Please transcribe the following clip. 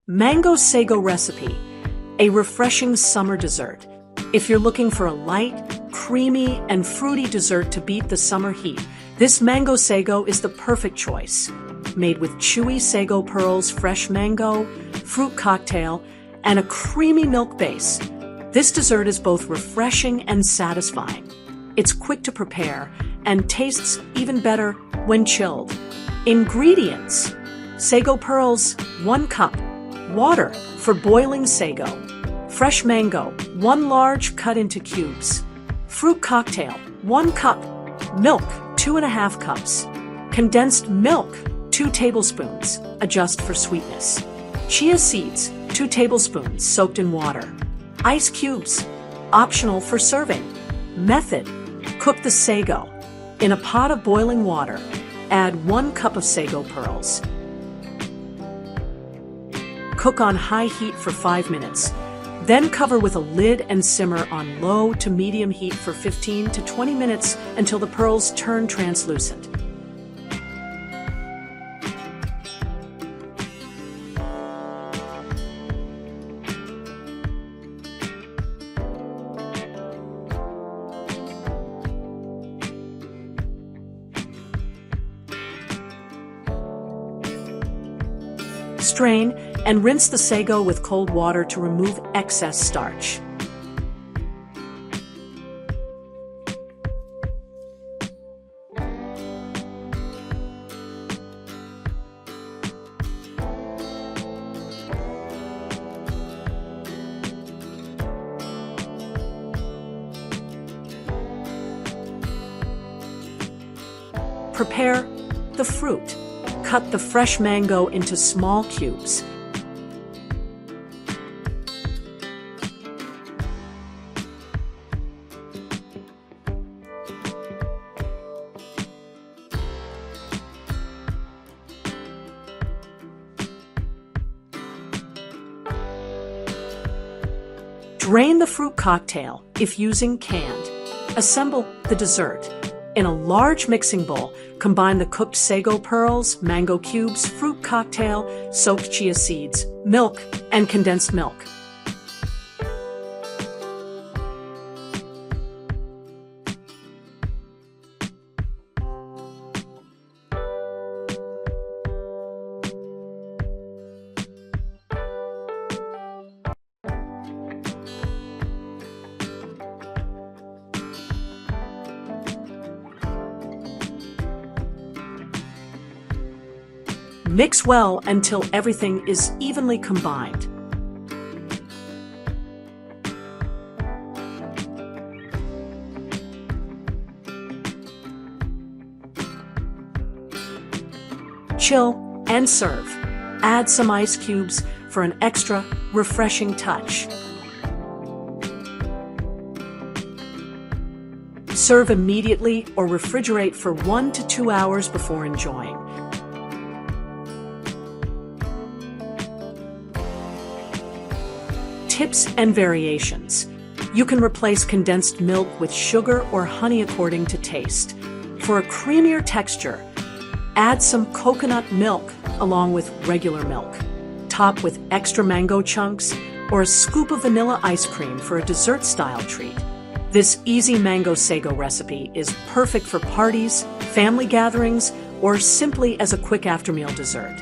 Mango Sago recipe, a refreshing summer dessert. If you're looking for a light, creamy, and fruity dessert to beat the summer heat, this Mango Sago is the perfect choice. Made with chewy sago pearls, fresh mango, fruit cocktail, and a creamy milk base, this dessert is both refreshing and satisfying. It's quick to prepare and tastes even better when chilled. Ingredients: sago pearls, 1 cup. Water for boiling sago. Fresh mango, 1 large cut into cubes. Fruit cocktail, 1 cup. Milk, 2.5 cups. Condensed milk, 2 tablespoons. Adjust for sweetness. Chia seeds, 2 tablespoons soaked in water. Ice cubes, optional for serving. Method: cook the sago. In a pot of boiling water, add 1 cup of sago pearls. Cook on high heat for 5 minutes. Then cover with a lid and simmer on low to medium heat for 15 to 20 minutes until the pearls turn translucent. Strain and rinse the sago with cold water to remove excess starch. Prepare the fruit. Cut the fresh mango into small cubes. Drain the fruit cocktail if using canned. Assemble the dessert. In a large mixing bowl, combine the cooked sago pearls, mango cubes, fruit cocktail, soaked chia seeds, milk, and condensed milk. Mix well until everything is evenly combined. Chill and serve. Add some ice cubes for an extra refreshing touch. Serve immediately or refrigerate for 1 to 2 hours before enjoying. Tips and variations. You can replace condensed milk with sugar or honey according to taste. For a creamier texture, add some coconut milk along with regular milk. Top with extra mango chunks or a scoop of vanilla ice cream for a dessert-style treat. This easy Mango Sago recipe is perfect for parties, family gatherings, or simply as a quick after-meal dessert.